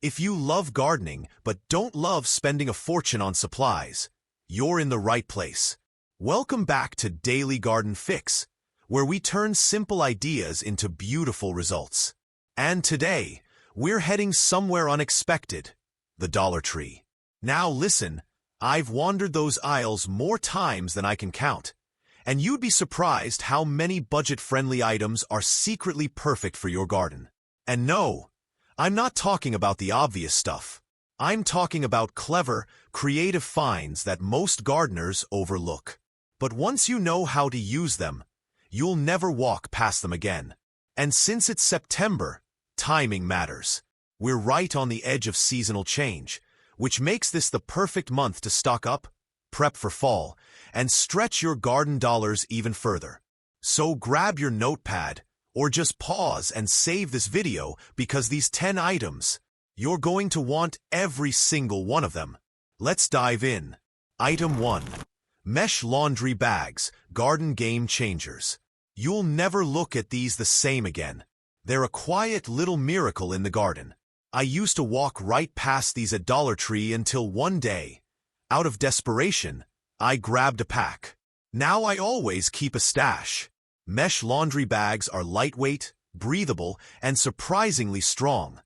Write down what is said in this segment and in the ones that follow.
If you love gardening but don't love spending a fortune on supplies, you're in the right place. Welcome back to Daily Garden Fix, where we turn simple ideas into beautiful results. And today, we're heading somewhere unexpected, the Dollar Tree. Now listen, I've wandered those aisles more times than I can count, and you'd be surprised how many budget-friendly items are secretly perfect for your garden. And no, I'm not talking about the obvious stuff. I'm talking about clever, creative finds that most gardeners overlook. But once you know how to use them, you'll never walk past them again. And since it's September, timing matters. We're right on the edge of seasonal change, which makes this the perfect month to stock up, prep for fall, and stretch your garden dollars even further. So grab your notepad, or just pause and save this video because these 10 items, you're going to want every single one of them. Let's dive in. Item 1. Mesh laundry bags, garden game changers. You'll never look at these the same again. They're a quiet little miracle in the garden. I used to walk right past these at Dollar Tree until one day, out of desperation, I grabbed a pack. Now I always keep a stash. Mesh laundry bags are lightweight, breathable, and surprisingly strong,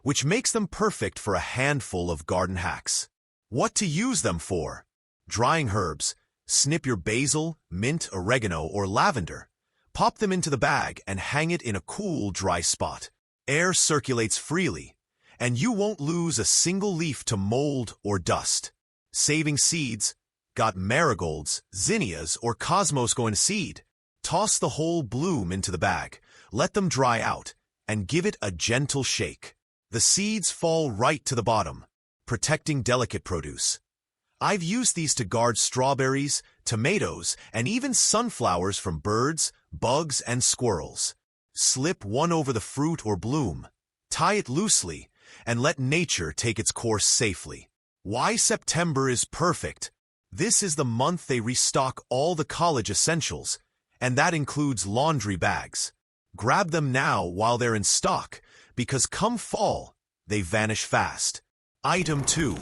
which makes them perfect for a handful of garden hacks. What to use them for? Drying herbs. Snip your basil, mint, oregano, or lavender. Pop them into the bag and hang it in a cool, dry spot. Air circulates freely, and you won't lose a single leaf to mold or dust. Saving seeds. Got marigolds, zinnias, or cosmos going to seed? Toss the whole bloom into the bag, let them dry out, and give it a gentle shake. The seeds fall right to the bottom, protecting delicate produce. I've used these to guard strawberries, tomatoes, and even sunflowers from birds, bugs, and squirrels. Slip one over the fruit or bloom, tie it loosely, and let nature take its course safely. Why September is perfect? This is the month they restock all the college essentials, and that includes laundry bags. Grab them now while they're in stock, because come fall, they vanish fast. Item 2.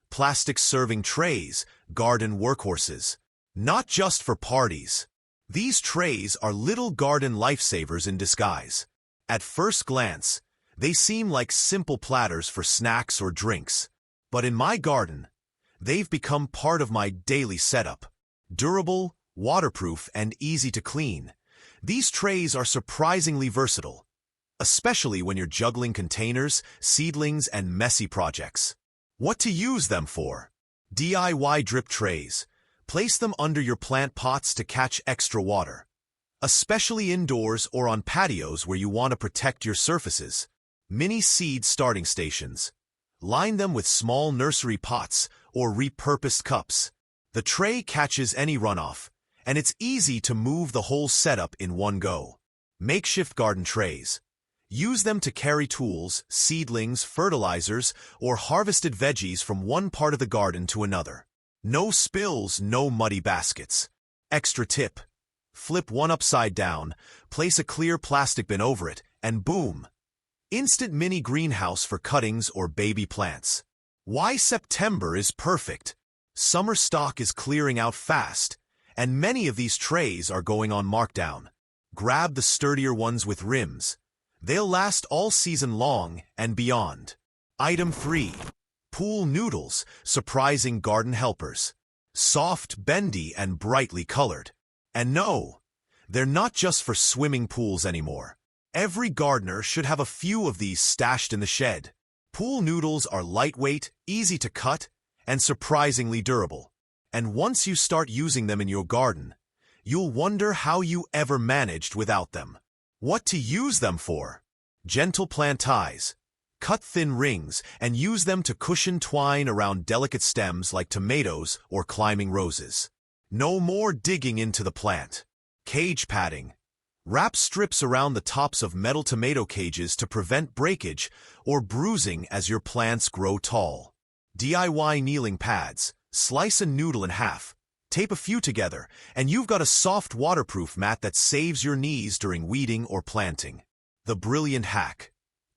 Plastic serving trays, garden workhorses. Not just for parties. These trays are little garden lifesavers in disguise. At first glance, they seem like simple platters for snacks or drinks. But in my garden, they've become part of my daily setup. Durable, waterproof, and easy to clean, these trays are surprisingly versatile, especially when you're juggling containers, seedlings, and messy projects. What to use them for? DIY drip trays. Place them under your plant pots to catch extra water, especially indoors or on patios where you want to protect your surfaces. Mini seed starting stations. Line them with small nursery pots or repurposed cups. The tray catches any runoff, and it's easy to move the whole setup in one go. Makeshift garden trays. Use them to carry tools, seedlings, fertilizers, or harvested veggies from one part of the garden to another. No spills, no muddy baskets. Extra tip. Flip one upside down, place a clear plastic bin over it, and boom! Instant mini greenhouse for cuttings or baby plants. Why September is perfect? Summer stock is clearing out fast, and many of these trays are going on markdown. Grab the sturdier ones with rims. They'll last all season long and beyond. Item 3. Pool noodles, surprising garden helpers. Soft, bendy, and brightly colored. And no, they're not just for swimming pools anymore. Every gardener should have a few of these stashed in the shed. Pool noodles are lightweight, easy to cut, and surprisingly durable. And once you start using them in your garden, you'll wonder how you ever managed without them. What to use them for? Gentle plant ties. Cut thin rings and use them to cushion twine around delicate stems like tomatoes or climbing roses. No more digging into the plant. Cage padding. Wrap strips around the tops of metal tomato cages to prevent breakage or bruising as your plants grow tall. DIY kneeling pads. Slice a noodle in half, tape a few together, and you've got a soft waterproof mat that saves your knees during weeding or planting. The brilliant hack.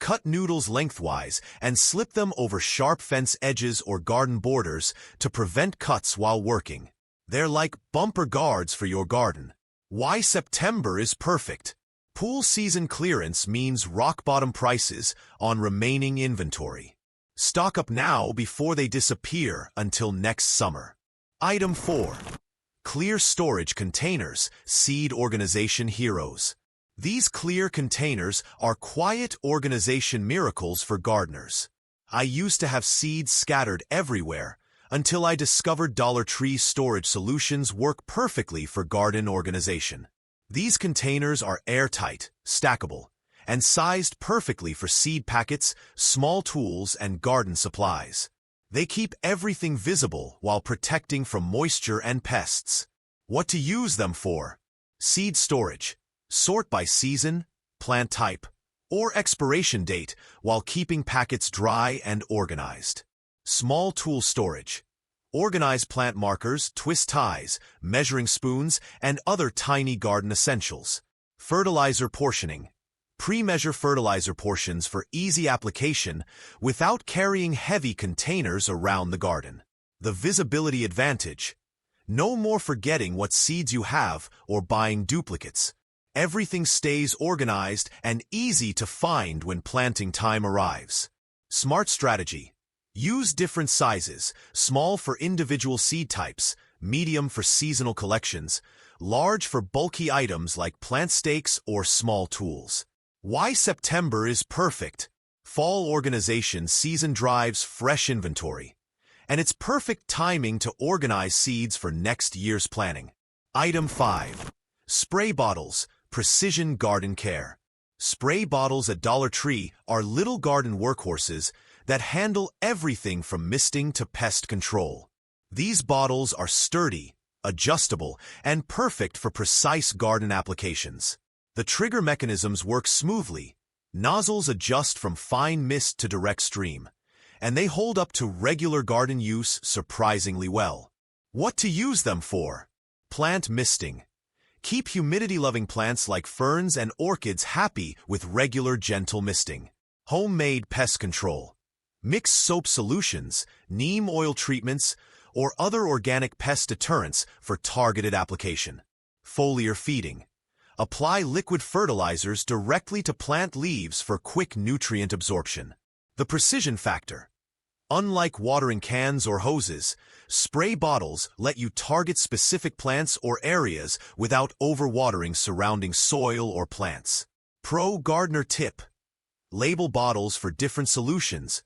Cut noodles lengthwise and slip them over sharp fence edges or garden borders to prevent cuts while working. They're like bumper guards for your garden. Why September is perfect. Pool season clearance means rock-bottom prices on remaining inventory. Stock up now before they disappear until next summer. Item 4. Clear storage containers, seed organization heroes. These clear containers are quiet organization miracles for gardeners. I used to have seeds scattered everywhere until I discovered Dollar Tree storage solutions work perfectly for garden organization. These containers are airtight, stackable, and sized perfectly for seed packets, small tools, and garden supplies. They keep everything visible while protecting from moisture and pests. What to use them for? Seed storage. Sort by season, plant type, or expiration date while keeping packets dry and organized. Small tool storage. Organize plant markers, twist ties, measuring spoons, and other tiny garden essentials. Fertilizer portioning. Pre-measure fertilizer portions for easy application without carrying heavy containers around the garden. The visibility advantage. No more forgetting what seeds you have or buying duplicates. Everything stays organized and easy to find when planting time arrives. Smart strategy. Use different sizes, small for individual seed types, medium for seasonal collections, large for bulky items like plant stakes or small tools. Why September is perfect. Fall organization season drives fresh inventory, and it's perfect timing to organize seeds for next year's planning. Item 5. Spray bottles, precision garden care. Spray bottles at Dollar Tree are little garden workhorses that handle everything from misting to pest control. These bottles are sturdy, adjustable, and perfect for precise garden applications. The trigger mechanisms work smoothly. Nozzles adjust from fine mist to direct stream, and they hold up to regular garden use surprisingly well. What to use them for? Plant misting. Keep humidity-loving plants like ferns and orchids happy with regular gentle misting. Homemade pest control. Mix soap solutions, neem oil treatments, or other organic pest deterrents for targeted application. Foliar feeding. Apply liquid fertilizers directly to plant leaves for quick nutrient absorption. The precision factor. Unlike watering cans or hoses, spray bottles let you target specific plants or areas without overwatering surrounding soil or plants. Pro gardener tip. Label bottles for different solutions.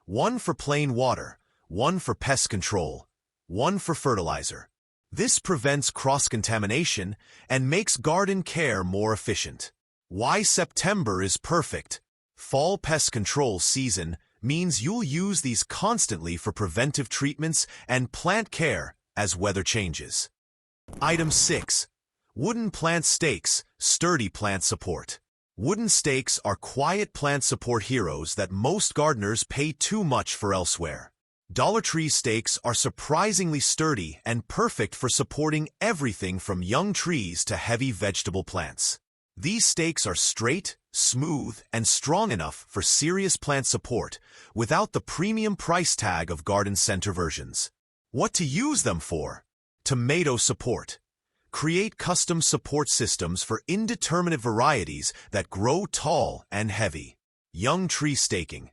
One for plain water, one for pest control, one for fertilizer. This prevents cross-contamination and makes garden care more efficient. Why September is perfect. Fall pest control season means you'll use these constantly for preventive treatments and plant care as weather changes. Item 6. Wooden plant stakes, sturdy plant support. Wooden stakes are quiet plant support heroes that most gardeners pay too much for elsewhere. Dollar Tree stakes are surprisingly sturdy and perfect for supporting everything from young trees to heavy vegetable plants. These stakes are straight, smooth, and strong enough for serious plant support without the premium price tag of garden center versions. What to use them for? Tomato support. Create custom support systems for indeterminate varieties that grow tall and heavy. Young tree staking.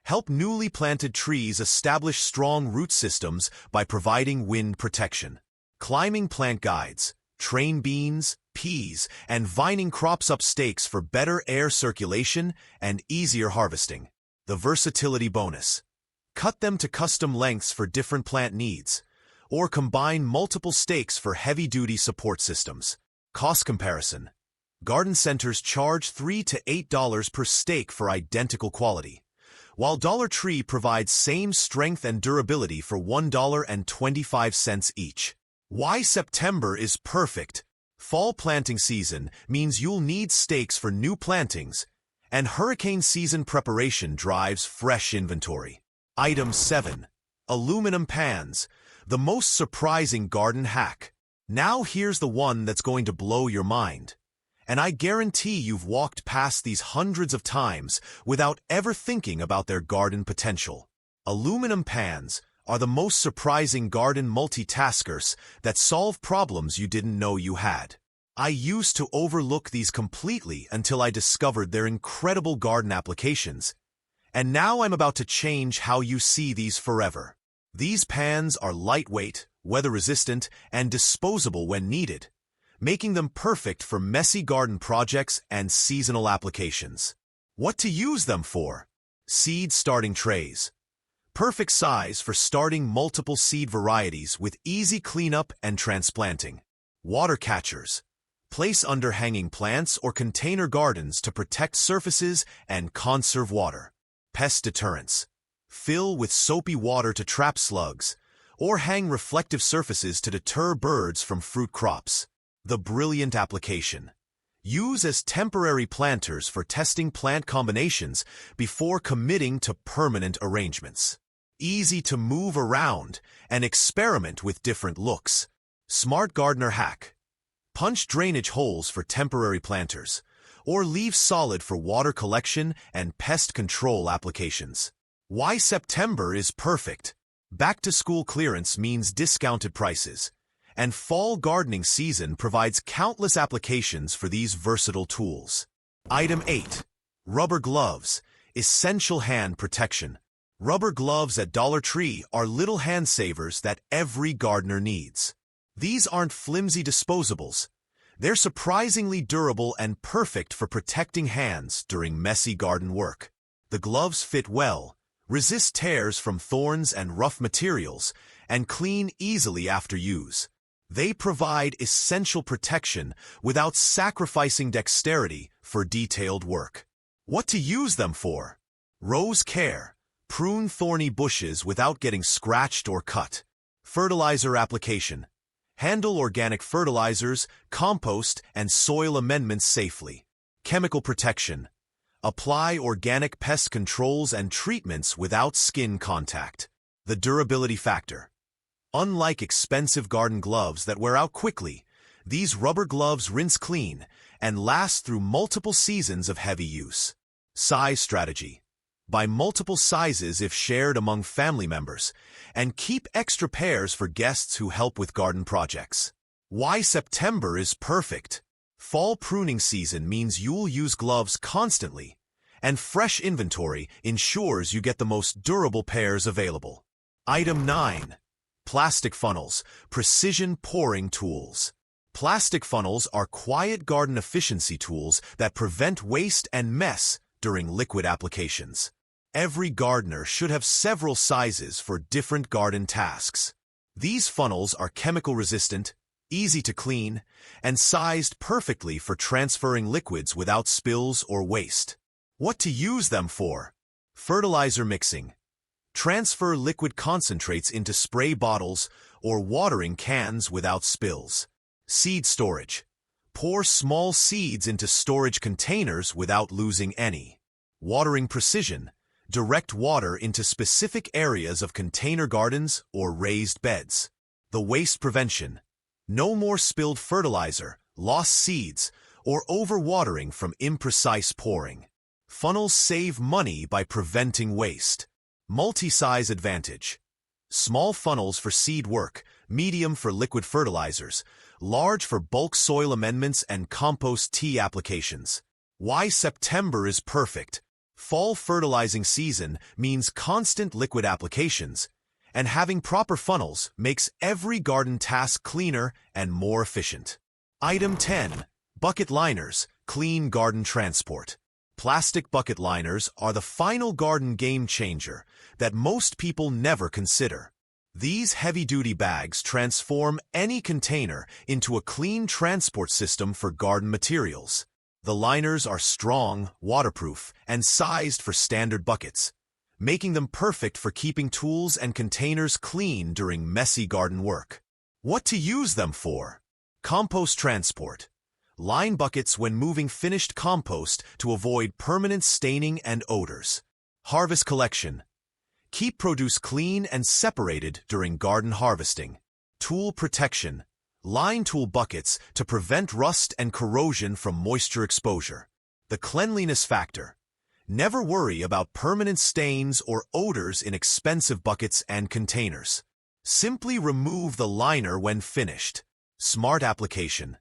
Help newly planted trees establish strong root systems by providing wind protection. Climbing plant guides. Train beans, peas, and vining crops up stakes for better air circulation and easier harvesting. The versatility bonus. Cut them to custom lengths for different plant needs, or combine multiple stakes for heavy-duty support systems. Cost comparison. Garden centers charge $3 to $8 per stake for identical quality, while Dollar Tree provides same strength and durability for $1.25 each. Why September is perfect. Fall planting season means you'll need stakes for new plantings, and hurricane season preparation drives fresh inventory. Item 7. Aluminum pans. The most surprising garden hack. Now here's the one that's going to blow your mind. And I guarantee you've walked past these hundreds of times without ever thinking about their garden potential. Aluminum pans are the most surprising garden multitaskers that solve problems you didn't know you had. I used to overlook these completely until I discovered their incredible garden applications, and now I'm about to change how you see these forever. These pans are lightweight, weather-resistant, and disposable when needed, making them perfect for messy garden projects and seasonal applications. What to use them for? Seed starting trays. Perfect size for starting multiple seed varieties with easy cleanup and transplanting. Water catchers. Place under hanging plants or container gardens to protect surfaces and conserve water. Pest deterrents. Fill with soapy water to trap slugs, or hang reflective surfaces to deter birds from fruit crops. The brilliant application. Use as temporary planters for testing plant combinations before committing to permanent arrangements. Easy to move around and experiment with different looks. Smart gardener hack. Punch drainage holes for temporary planters, or leave solid for water collection and pest control applications. Why September is perfect. Back-to-school clearance means discounted prices, and fall gardening season provides countless applications for these versatile tools. Item 8. Rubber gloves. Essential hand protection. Rubber gloves at Dollar Tree are little hand savers that every gardener needs. These aren't flimsy disposables. They're surprisingly durable and perfect for protecting hands during messy garden work. The gloves fit well, resist tears from thorns and rough materials, and clean easily after use. They provide essential protection without sacrificing dexterity for detailed work. What to use them for? Rose care. Prune thorny bushes without getting scratched or cut. Fertilizer application. Handle organic fertilizers, compost, and soil amendments safely. Chemical protection. Apply organic pest controls and treatments without skin contact. The durability factor. Unlike expensive garden gloves that wear out quickly, these rubber gloves rinse clean and last through multiple seasons of heavy use. Size strategy. Buy multiple sizes if shared among family members, and keep extra pairs for guests who help with garden projects. Why September is perfect. Fall pruning season means you'll use gloves constantly, and fresh inventory ensures you get the most durable pairs available. Item 9. Plastic funnels, precision pouring tools. Plastic funnels are quiet garden efficiency tools that prevent waste and mess during liquid applications. Every gardener should have several sizes for different garden tasks. These funnels are chemical resistant, easy to clean, and sized perfectly for transferring liquids without spills or waste. What to use them for? Fertilizer mixing. Transfer liquid concentrates into spray bottles or watering cans without spills. Seed storage. Pour small seeds into storage containers without losing any. Watering precision. Direct water into specific areas of container gardens or raised beds. The waste prevention. No more spilled fertilizer, lost seeds, or overwatering from imprecise pouring. Funnels save money by preventing waste. Multi-size advantage. Small funnels for seed work, medium for liquid fertilizers, large for bulk soil amendments and compost tea applications. Why September is perfect. Fall fertilizing season means constant liquid applications, and having proper funnels makes every garden task cleaner and more efficient. Item 10. Bucket liners, clean garden transport. Plastic bucket liners are the final garden game changer that most people never consider. These heavy-duty bags transform any container into a clean transport system for garden materials. The liners are strong, waterproof, and sized for standard buckets, making them perfect for keeping tools and containers clean during messy garden work. What to use them for? Compost transport. Line buckets when moving finished compost to avoid permanent staining and odors. Harvest collection. Keep produce clean and separated during garden harvesting. Tool protection. Line tool buckets to prevent rust and corrosion from moisture exposure. The cleanliness factor. Never worry about permanent stains or odors in expensive buckets and containers. Simply remove the liner when finished. Smart application.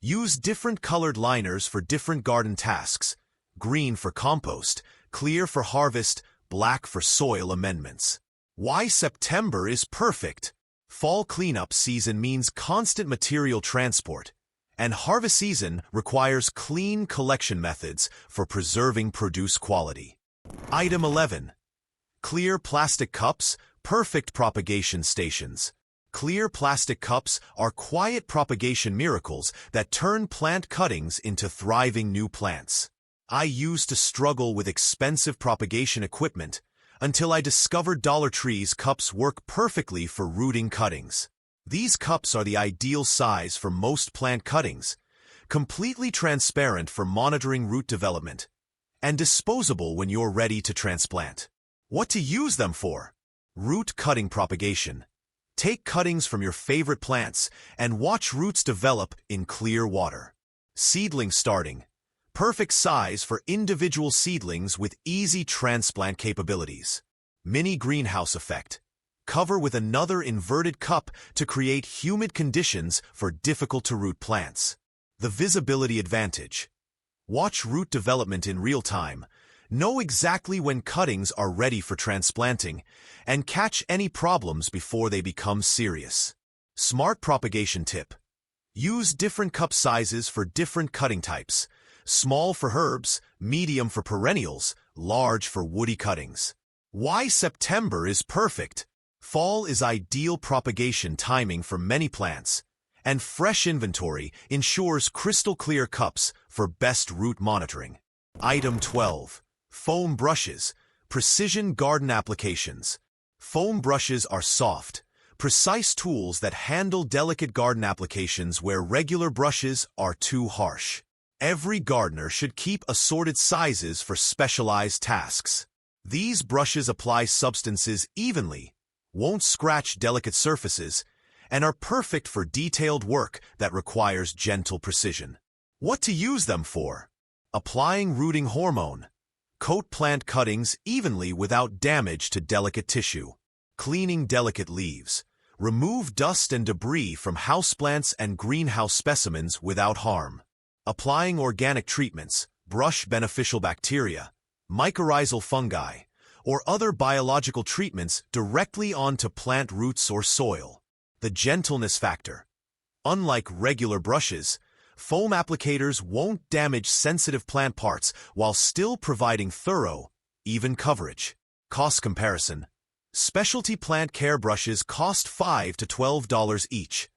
Use different colored liners for different garden tasks. Green for compost, clear for harvest, black for soil amendments. Why September is perfect. Fall cleanup season means constant material transport, and harvest season requires clean collection methods for preserving produce quality. Item 11. Clear plastic cups, perfect propagation stations. Clear plastic cups are quiet propagation miracles that turn plant cuttings into thriving new plants. I used to struggle with expensive propagation equipment until I discovered Dollar Tree's cups work perfectly for rooting cuttings. These cups are the ideal size for most plant cuttings, completely transparent for monitoring root development, and disposable when you're ready to transplant. What to use them for? Root cutting propagation. Take cuttings from your favorite plants and watch roots develop in clear water. Seedling starting. Perfect size for individual seedlings with easy transplant capabilities. Mini greenhouse effect. Cover with another inverted cup to create humid conditions for difficult-to-root plants. The visibility advantage. Watch root development in real time, know exactly when cuttings are ready for transplanting, and catch any problems before they become serious. Smart propagation tip. Use different cup sizes for different cutting types. Small for herbs, medium for perennials, large for woody cuttings. Why September is perfect. Fall is ideal propagation timing for many plants, and fresh inventory ensures crystal clear cups for best root monitoring. Item 12. Foam brushes, precision garden applications. Foam brushes are soft, precise tools that handle delicate garden applications where regular brushes are too harsh. Every gardener should keep assorted sizes for specialized tasks. These brushes apply substances evenly, won't scratch delicate surfaces, and are perfect for detailed work that requires gentle precision. What to use them for? Applying rooting hormone. Coat plant cuttings evenly without damage to delicate tissue. Cleaning delicate leaves. Remove dust and debris from houseplants and greenhouse specimens without harm. Applying organic treatments, brush beneficial bacteria, mycorrhizal fungi, or other biological treatments directly onto plant roots or soil. The gentleness factor. Unlike regular brushes, foam applicators won't damage sensitive plant parts while still providing thorough, even coverage. Cost comparison. Specialty plant care brushes cost $5 to $12 each,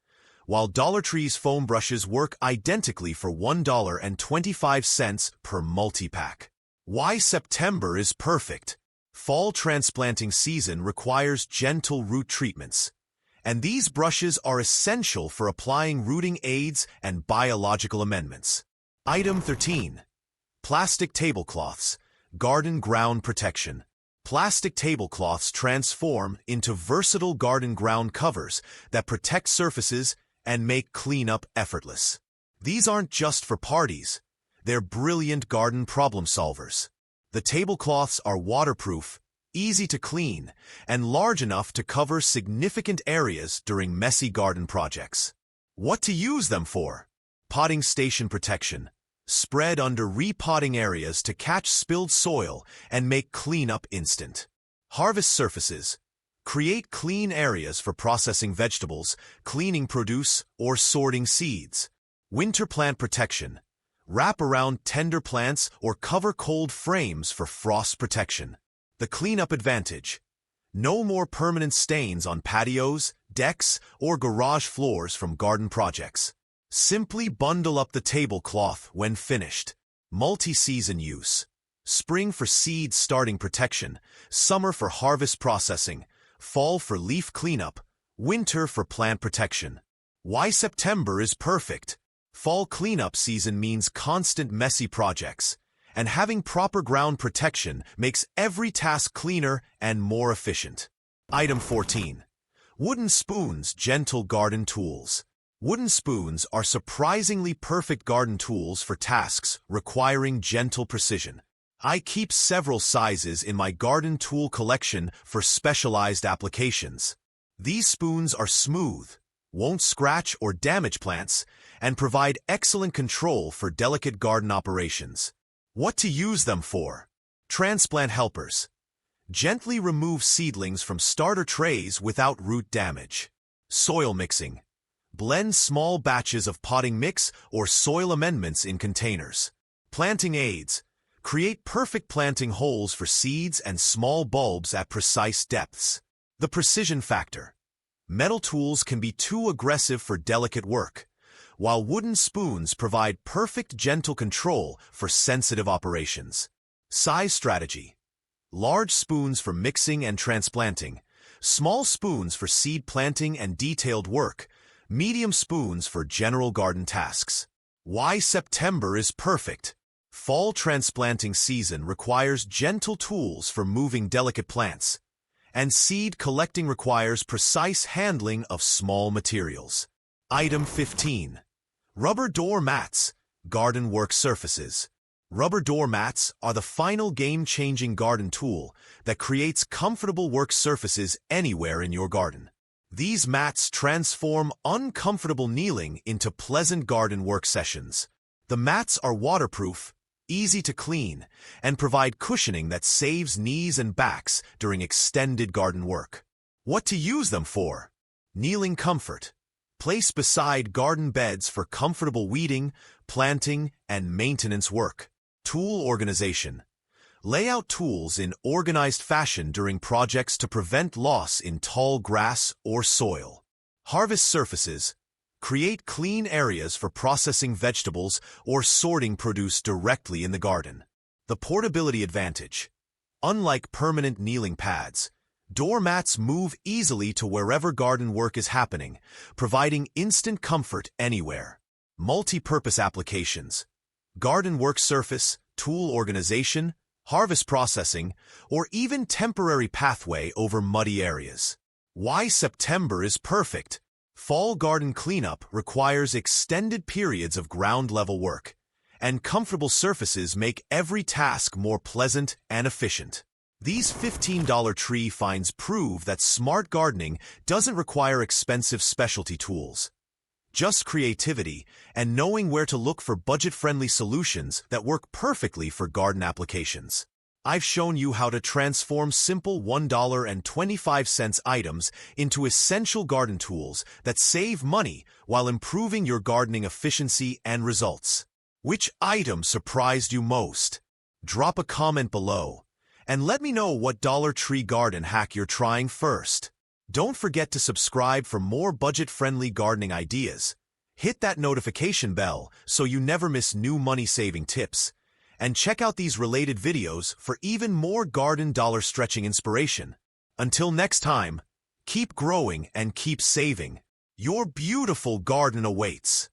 while Dollar Tree's foam brushes work identically for $1.25 per multi-pack. Why September is perfect. Fall transplanting season requires gentle root treatments, and these brushes are essential for applying rooting aids and biological amendments. Item 13. Plastic tablecloths, garden ground protection. Plastic tablecloths transform into versatile garden ground covers that protect surfaces and make cleanup effortless. These aren't just for parties, they're brilliant garden problem solvers. The tablecloths are waterproof, easy to clean, and large enough to cover significant areas during messy garden projects. What to use them for? Potting station protection. Spread under repotting areas to catch spilled soil and make cleanup instant. Harvest surfaces. Create clean areas for processing vegetables, cleaning produce, or sorting seeds. Winter plant protection. Wrap around tender plants or cover cold frames for frost protection. The cleanup advantage. No more permanent stains on patios, decks, or garage floors from garden projects. Simply bundle up the tablecloth when finished. Multi-season use. Spring for seed starting protection, summer for harvest processing, fall for leaf cleanup, winter for plant protection. Why September is perfect. Fall cleanup season means constant messy projects, and having proper ground protection makes every task cleaner and more efficient. Item 14. Wooden spoons, gentle garden tools. Wooden spoons are surprisingly perfect garden tools for tasks requiring gentle precision. I keep several sizes in my garden tool collection for specialized applications. These spoons are smooth, won't scratch or damage plants, and provide excellent control for delicate garden operations. What to use them for? Transplant helpers. Gently remove seedlings from starter trays without root damage. Soil mixing. Blend small batches of potting mix or soil amendments in containers. Planting aids. Create perfect planting holes for seeds and small bulbs at precise depths. The precision factor. Metal tools can be too aggressive for delicate work, while wooden spoons provide perfect gentle control for sensitive operations. Size strategy. Large spoons for mixing and transplanting, small spoons for seed planting and detailed work, medium spoons for general garden tasks. Why September is perfect. Fall transplanting season requires gentle tools for moving delicate plants, and seed collecting requires precise handling of small materials. Item 15. Rubber door mats, garden work surfaces. Rubber door mats are the final game-changing garden tool that creates comfortable work surfaces anywhere in your garden. These mats transform uncomfortable kneeling into pleasant garden work sessions. The mats are waterproof, easy to clean, and provide cushioning that saves knees and backs during extended garden work. What to use them for? Kneeling comfort. Place beside garden beds for comfortable weeding, planting, and maintenance work. Tool organization. Lay out tools in organized fashion during projects to prevent loss in tall grass or soil. Harvest surfaces. Create clean areas for processing vegetables or sorting produce directly in the garden. The portability advantage. Unlike permanent kneeling pads, door mats move easily to wherever garden work is happening, providing instant comfort anywhere. Multi-purpose applications. Garden work surface, tool organization, harvest processing, or even temporary pathway over muddy areas. Why September is perfect. Fall garden cleanup requires extended periods of ground-level work, and comfortable surfaces make every task more pleasant and efficient. These $15 tree finds prove that smart gardening doesn't require expensive specialty tools. Just creativity and knowing where to look for budget-friendly solutions that work perfectly for garden applications. I've shown you how to transform simple $1.25 items into essential garden tools that save money while improving your gardening efficiency and results. Which item surprised you most? Drop a comment below and let me know what Dollar Tree garden hack you're trying first. Don't forget to subscribe for more budget-friendly gardening ideas. Hit that notification bell so you never miss new money-saving tips. And check out these related videos for even more garden dollar stretching inspiration. Until next time, keep growing and keep saving. Your beautiful garden awaits.